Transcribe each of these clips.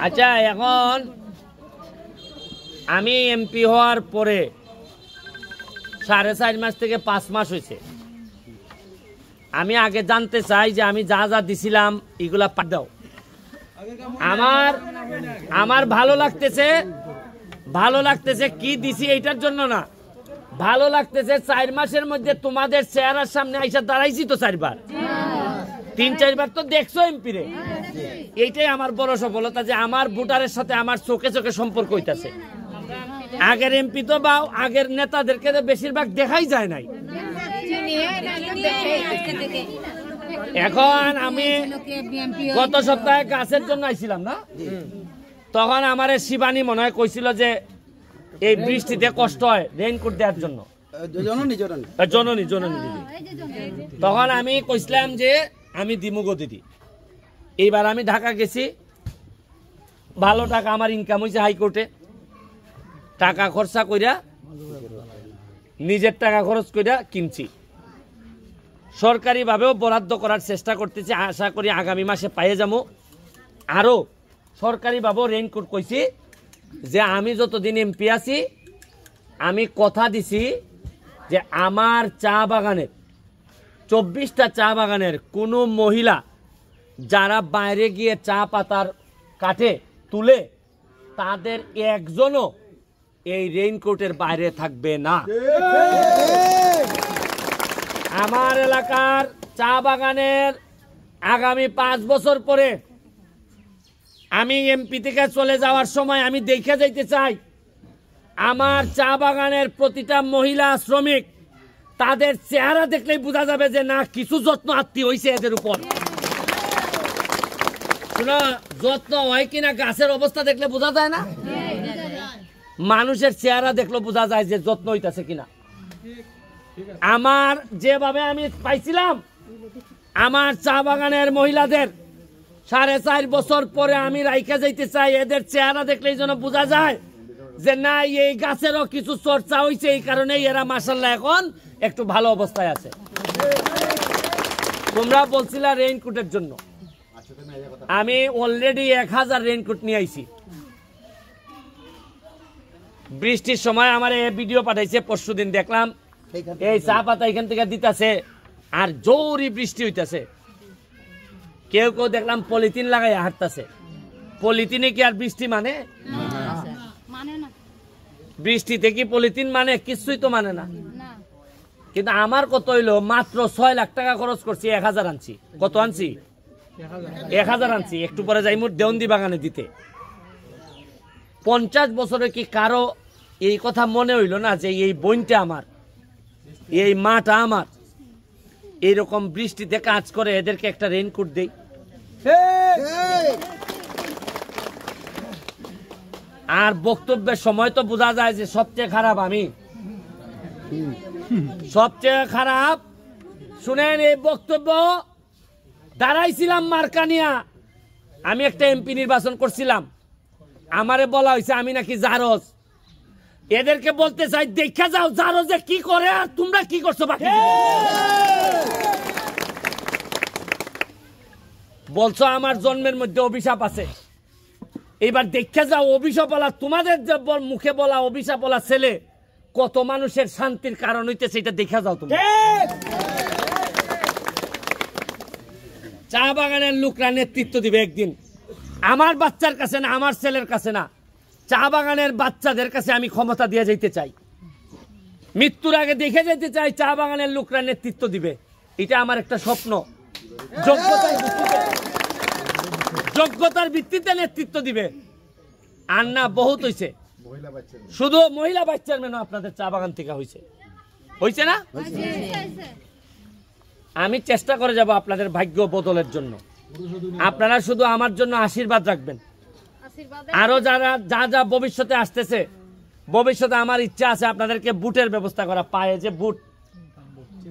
আচ্ছা, এখন আমি এমপি হওয়ার পরে 4.5 মাস থেকে 5 মাস হয়েছে। আমি আগে জানতে চাই যে আমি যা যা দিছিলাম এগুলা দাও। আমার ভালো লাগতেছে কি দিছি এইটার জন্য না, ভালো লাগতেছে 4 মাসের মধ্যে তোমাদের চেহারার সামনে আইসা দাঁড়াইছি তো 4 বার, 3-4 বার তো দেখছো এমপি রে। এইটাই আমার বড় সফলতা যে আমার ভোটারের সাথে আমার চোখে চোখে সম্পর্ক হইতাছে। আগের এমপি তো বা আগের নেতাদেরকে বেশিরভাগ দেখাই যায় নাই। এখন আমি গত সপ্তাহে গাছের জন্য আইছিলাম না, তখন আমার শিবানী মনে হয় কইছিল যে এই বৃষ্টিতে কষ্ট হয় রেইনকোট দেওয়ার জন্য, জননী দিদি। তখন আমি কইছিলাম যে আমি দিমুগো দিদি। এইবার আমি ঢাকা গেছি, ভালো টাকা আমার ইনকাম হয়েছে হাইকোর্টে, টাকা খরচা কইরা নিজের টাকা খরচ কইরা কিনছি। সরকারিভাবেও বরাদ্দ করার চেষ্টা করতেছি, আশা করি আগামী মাসে পাইয়ে যাবো। আরও সরকারিভাবেও রেইনকোট কইছি যে আমি যতদিন এমপি আছি আমি কথা দিছি যে আমার চা বাগানের 24টা চা বাগানের কোনো মহিলা যারা বাইরে গিয়ে চা পাতার কাটে তুলে তাদের একজনও এই রেইনকোটের বাইরে থাকবে না। আমার এলাকার চা বাগানের আগামী 5 বছর পরে আমি এমপি থেকে চলে যাওয়ার সময় আমি দেখে যাইতে চাই আমার চা বাগানের প্রতিটা মহিলা শ্রমিক তাদের চেহারা দেখলেই বোঝা যাবে যে না কিছু যত্ন আত্মীয় হয়েছে এদের উপর। শোনা, যত্ন হয় কিনা গাছের অবস্থা দেখলে বোঝা যায় না, মানুষের চেহারা দেখলে বোঝা যায় যে যত্ন হইতাছে কিনা। আমার যেভাবে আমি পাইছিলাম আমার চা বাগানের মহিলাদের 4.5 বছর পরে আমি রাইখা যাইতে চাই এদের চেহারা দেখলেই যেন বোঝা যায় যে না এই গাছেরও কিছু চর্চা হয়েছে, এই কারণেই এরা মাশাআল্লাহ এখন একটু ভালো অবস্থায় আছে। তোমরা বলছিলা রেইনকোটের জন্য, আমি অলরেডি 1000 রেইনকোট নিয়ে আইছি। বৃষ্টির সময় আমার ভিডিও পাঠাইছে, পরশুদিন দেখলাম এই চা পাতা এখান থেকে দিতেছে আর জোরে বৃষ্টি হইতেছে। কেউ কেউ দেখলাম পলিথিন লাগাই হাঁটতেছে। পলিথিনে কি আর বৃষ্টি মানে? বৃষ্টিতে কি পলিথিন মানে? কিছুই তো মানে না। কিন্তু আমার কত হইলো, মাত্র 6 লাখ টাকা খরচ করছি, 1000 আনছি। কত আনছি? 1000 আনছি। একটু পরে যাই মোট দেওয়ন্দি বাগানে দিতে। 50 বছরে কি কারো এই কথা মনে হইল না যে এই বইনটা আমার, এই মাটা আমার, এইরকম বৃষ্টিতে কাজ করে এদেরকে একটা রেইনকোট দেই? আর বক্তব্যের সময় তো বোঝা যায় যে সবচেয়ে খারাপ আমি, সবচেয়ে খারাপ। শুনেন, এই বক্তব্য দাঁড়াইছিলাম মার্কানিয়া, আমি একটা এমপি নির্বাচন করছিলাম, আমারে বলা হয়েছে আমি নাকি জারজ। এদেরকে বলতে চাই দেখা যাও জারজে কি করে আর তোমরা কি করছো বাকি। বলছো আমার জন্মের মধ্যে অভিশাপ আছে, এইবার দেখা যাও অভিশাপ বলা তোমাদের যে মুখে বলা অভিশাপ বলা ছেলে কত মানুষের শান্তির কারণ হইতেছে, এটা দেখা যাও তুমি। চা বাগানের লোকরা নেতৃত্ব দিবে একদিন, আমার বাচ্চার কাছে না, আমার ছেলের কাছে না, চা বাগানের বাচ্চাদের কাছে আমি ক্ষমতা দিয়ে যেতে চাই। মৃত্যুর আগে দেখে যেতে চাই চা বাগানের লোকরা নেতৃত্ব দিবে। এটা আমার একটা স্বপ্ন। যোগ্যতার ভিত্তিতে নেতৃত্ব দিবে। আর না বহুত হয়েছে, শুধু মহিলা ভাইস চেয়ারম্যানও আপনাদের চা বাগান থেকে হয়েছে, হয়েছে না? আমি চেষ্টা করে যাব আপনাদের ভাগ্য বদলের জন্য। আপনারা শুধু আমার জন্য আশীর্বাদ রাখবেন। আরো যারা যা যা ভবিষ্যতে আসতেছে, ভবিষ্যতে আমার ইচ্ছা আছে আপনাদেরকে বুটের ব্যবস্থা করা, পায়ে যে বুট,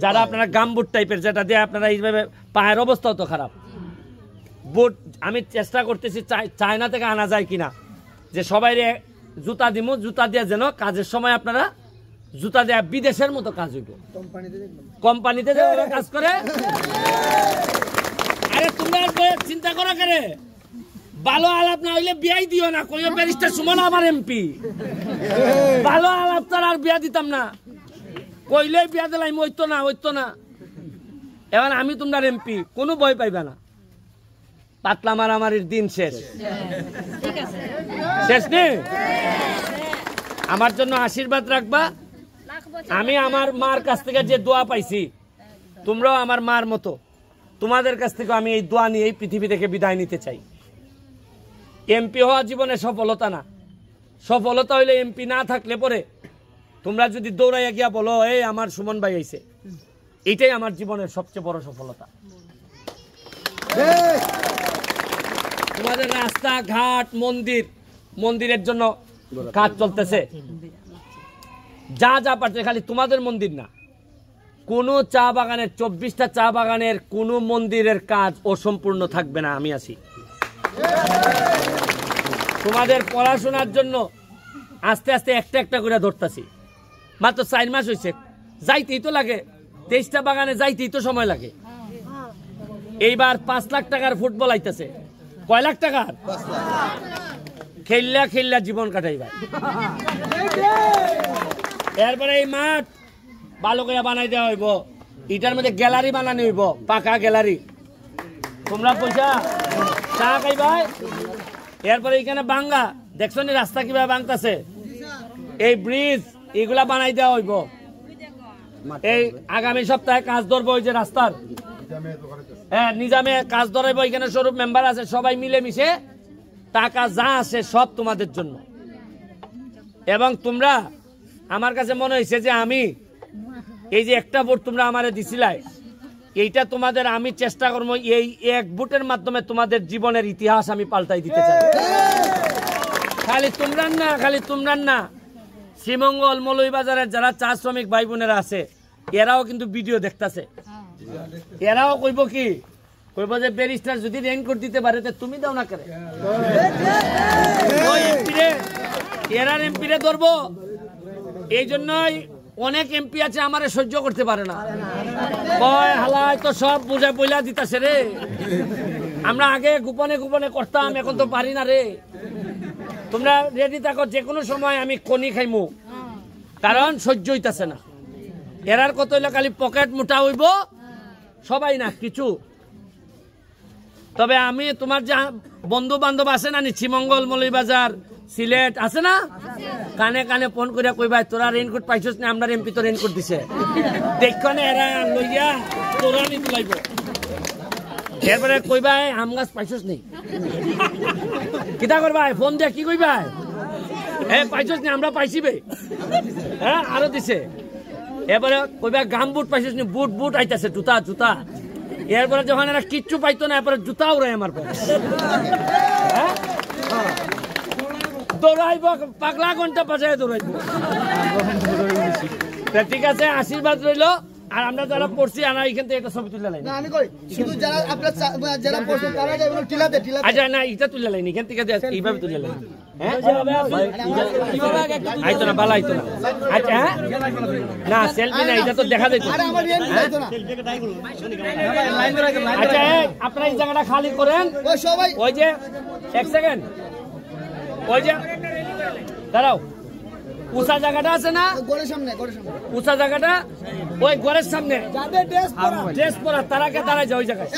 যারা আপনারা গাম বুট টাইপের, যেটা দিয়ে আপনারা এইভাবে পায়ের অবস্থাও তো খারাপ, বুট আমি চেষ্টা করতেছি চায়না থেকে আনা যায় কিনা, যে সবাই জুতা দিমু, জুতা দিয়ে যেন কাজের সময় আপনারা জুতা দেয়া বিদেশের মতো কাজ হইব। কোম্পানিতে যে ওরা কাজ করে, আরে তোমরা চিন্তা করো করে ভালো আলাপ না হইলে বিয়াই দিও না, কইও ব্যারিস্টার সুমন আমার এমপি। ভালো আলাপ তার আর বিয়া দিতাম না, কইলেই বিয়া দিলাম, হইতো না। এবার আমি তোমার এমপি, কোনো ভয় পাইবা না। পাতলা মারামারির দিন শেষ, শেষ নেই। আমার জন্য আশীর্বাদ রাখবা। আমি আমার মার কাছ থেকে যে দোয়া পাইছি, তোমরাও আমার মার মতো, তোমাদের কাছ থেকে আমি এই দোয়া নিয়ে এই পৃথিবী থেকে বিদায় নিতে চাই। এমপি হওয়া জীবনে সফলতা না, সফলতা হইলে এমপি না থাকলে পরে তোমরা যদি দৌড়াইয়া গিয়া বলো এই আমার সুমন ভাই আইছে, এটাই আমার জীবনের সবচেয়ে বড় সফলতা। তোমাদের রাস্তা ঘাট মন্দিরের জন্য কাজ চলতেছে, যা পারছে, খালি তোমাদের মন্দির না, কোন চা বাগানের 24টা চা বাগানের কোন মন্দিরের কাজ অসম্পূর্ণ থাকবে না। আমি আছি তোমাদের পড়াশোনার জন্য, আস্তে আস্তে একটা করে ধরতেছি। মাত্র 4 মাস হয়েছে, যাইতেই তো লাগে, 23টা বাগানে যাইতেই তো সময় লাগে। এইবার 5 লাখ টাকার ফুটবল আইতেছে। কয় লাখ টাকার? খেললা জীবন কাটাইবা। এরপরে এই মাঠ ভালো করে বানাই দেওয়া হইব, এটার মধ্যে গ্যালারি বানানো হইব, পাকা গ্যালারি। তোমরা পয়সা চা খাইবা। এরপরে এখানে ভাঙ্গা দেখছো নি রাস্তা কিভাবে ভাঙতেছে, এই ব্রিজ এগুলা বানাই দেওয়া হইব। এই আগামী সপ্তাহে কাজ ধরবো, ওই যে রাস্তার নিজামে কাজ ধরাইব। এখানে স্বরূপ মেম্বার আছে, সবাই মিলে মিশে টাকা যা আসে সব তোমাদের জন্য। এবং তোমরা, আমার কাছে মনে হয়েছে যে আমি এই যে একটা ভোট তোমরা আমারে দিছিলাই, এইটা তোমাদের আমি চেষ্টা করবো এই এক ভোটের মাধ্যমে তোমাদের জীবনের ইতিহাস আমি পাল্টাই দিতে চাই। খালি তোমরা না, শ্রীমঙ্গল মৌলভীবাজারের যারা চা শ্রমিক ভাই বোনেরা আছে, এরাও কিন্তু ভিডিও দেখতেছে। এরাও কইব যে ব্যারিস্টার যদি রেইনকোট দিতে পারে তুমি দাও না করে, এরার এমপিরে ধরবো। এই জন্যই অনেক এমপি আছে আমারে সহ্য করতে পারে না, কয় হালাই তো সব বুঝে বইলা দিতেছে রে। আমরা আগে গোপনে করতাম, এখন তো পারি না রে। তোমরা রেডি থাকো, যে কোনো সময় আমি কনি খাইমু, কারণ সহ্য হইতাছে না। এরার কত হইলে খালি পকেট মোটা হইব, সবাই না কিছু। তবে আমি তোমার যা বন্ধু বান্ধব আছে না, শ্রীমঙ্গল মৌলভীবাজার সিলেট আছে না, কানে কানে ফোন করে কইবা তোরা রেইনকোট পাইছস না, আমরা এমপি তো রেইনকোট দিছে, দেখনে এরা লইয়া তোরা নি তুলাইব। এরপরে কইবা আম গাছ পাইছস নেই, কিতা করবা ফোন দিয়ে কি কইবা পাইছস নি, আমরা পাইছি বে, হ্যাঁ আরো দিছে। এরপরে কইবা গাম বুট পাইছস নি, বুট আইতাছে, জুতা। এরপরে যখন এরা কিচ্ছু পাইতো না, এরপরে জুতা উড়াই আমার পরে দৌড়াইব, পাগলা ঘন্টা পাশে দৌড়াইব। ঠিক আছে, আশীর্বাদ রইল। আর আমরা যারা পড়ছি আমরা এখান থেকে একটা ছবি তুলে লাইনি। আচ্ছা না, এটা তুলে লাইনি, এখান থেকে এইভাবে তুলে লাইনি। আইতো না, ভালো আইতো না। আচ্ছা না, সেলফি না, এটা তো দেখা যাইতো। আচ্ছা আপনারা এই জায়গাটা খালি করেন, ওই যে 1 সেকেন্ড, ওই যে দাঁড়াও, উঁচা জায়গাটা আছে না, উঁচা জায়গাটা ওই ঘরের সামনে ড্রেস পরা তারাকে দাঁড়ায় যায় ওই জায়গায়।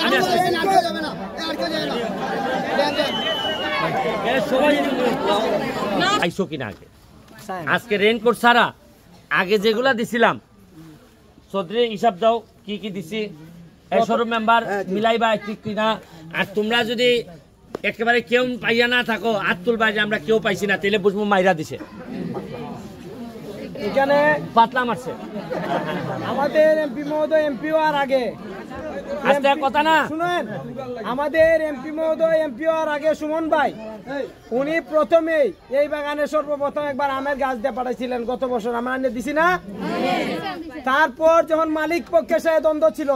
আইসো কিনা আগে, আজকে রেইনকোট ছাড়া আগে যেগুলা দিছিলাম, চৌধুরী হিসাব দাও কি দিছি, স্বরূপ মেম্বার মিলাইবা ঠিক কিনা। আর তোমরা যদি একেবারে কেউ পাইয়া না থাকো, হাত তুলবা যে আমরা কেউ পাইছি না, তাহলে বুঝবো মাইরা দিছে, এখানে পাতলা মারছে। আমাদের এমপি মহোদয় এমপি হওয়ার আগে, আজকে কথা না শুনেন, আমাদের এমপি মহোদয় এমপি হওয়ার আগে সুমন ভাই উনি প্রথমেই এই বাগানে সর্বপ্রথম একবার আমের গাছ দিয়ে পাঠাইছিলেন, গত বছর আমরা এনে দিছি না। তারপর যখন মালিক পক্ষের সাথে দ্বন্দ্ব ছিল,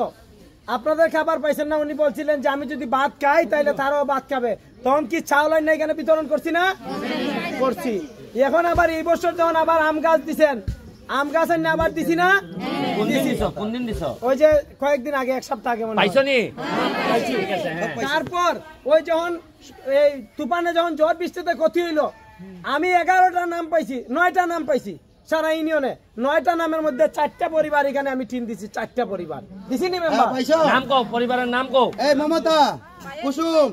আপনাদের খাবার পাইছেন না, উনি বলছিলেন যে আমি যদি ভাত খাই তাহলে তারাও ভাত খাবে, তখন কি চাউল না এখানে বিতরণ করছি না, করছি। এখন আবার এই বছর যখন আবার আম গাছ দিচ্ছেন, আম গাছ আনি আবার দিছি না? কোন দিন দিছ? ওই যে কয়েকদিন আগে, এক সপ্তাহ আগে মনে হয়। পাইছো নি? পাইছি। ঠিক আছে, হ্যাঁ। তারপর ওই যখন এই তুফানে যখন ঝড় বৃষ্টিতে ক্ষতি হইলো, আমি 11টা নাম পাইছি, 9টা নাম পাইছি সারা ইউনিয়নে। 9টা নামের মধ্যে 4টা পরিবার এখানে আমি টিম দিছি, 4টা পরিবার দিছি নি মেম্বার? নাম কও, পরিবারের নাম কও। এই মমতা, কুসুম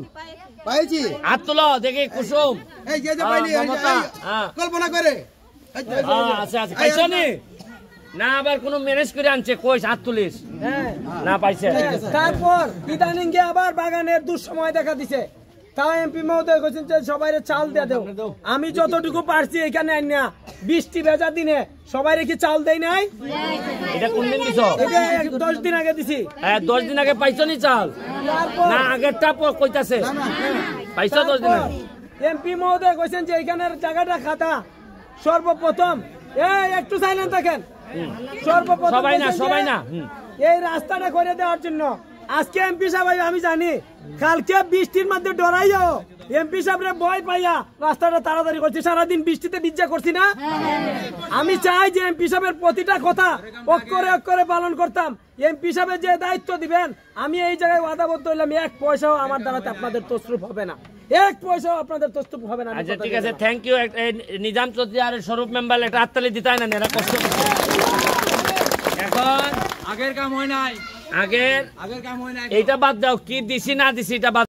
পাইছি। হাত তুলো দেখি কুসুম। এই যে পাইলি মমতা, হ্যাঁ। কল্পনা করে। আচ্ছা আচ্ছা, পাইছো নি? না আবার কোন ম্যানেজ করে আনছে, কই হাত তুলিস? হ্যাঁ। না পাইছে। তারপর ইদানিং গিয়ে আবার বাগানের দুঃসময় দেখা দিছে। তাও এমপি মহোদয় কইছেন যে সবাইরে চাল দিয়ে দেও। আমি যতটুকু পারছি এখানে আইনা বৃষ্টি ভেজা দিনে সবাইরে কি চাল দেই নাই? এটা কোন দিন দিছ? এটা 10 দিন আগে দিছি। হ্যাঁ, 10 দিন আগে পাইছো নি চাল? তারপর না আগেরটা কইতাছে? পাইছো 10 দিন আগে? এমপি মহোদয় কইছেন যে এখানের জায়গাটা খাতা সর্বপ্রথম একটু সাইলেন্ট থাকেন। সর্বপ্রথম সবাই না, কইছেন যে সবাই না। এই রাস্তাটা করে দেওয়ার জন্য আজকে এমপি সাহেব আমি জানি কালকে বৃষ্টির মধ্যে ডরাইও এমপি সাহেবরে ভয় পাইয়া রাস্তাটা তাড়াতাড়ি করছি, সারাদিন বৃষ্টিতে ভিজা করছি না। আমি চাই যে এমপি সাহেবের প্রতিটা কথা অক্ষরে অক্ষরে পালন করতাম। এমপি সাহেবের যে দায়িত্ব দিবেন, আমি এই জায়গায় ওয়াদাবদ্ধ হইলাম, 1 পয়সাও আমার দ্বারাতে আপনাদের তসরুপ হবে না, 1 পয়সাও আপনাদের তসরুপ হবে না। আমি আচ্ছা কথা ঠিক আছে, দিলাম। Thank you. নিজাম চৌধুরী আর স্বরূপ মেম্বার একটা হাততালি দিতে হয় না, এরা কষ্ট করছে। এখন আগের কাম হয় নাই, আগের আগের কাম হয় নাই। এইটা বাদ দাও, কি দিছি না দিছি এটা বাদ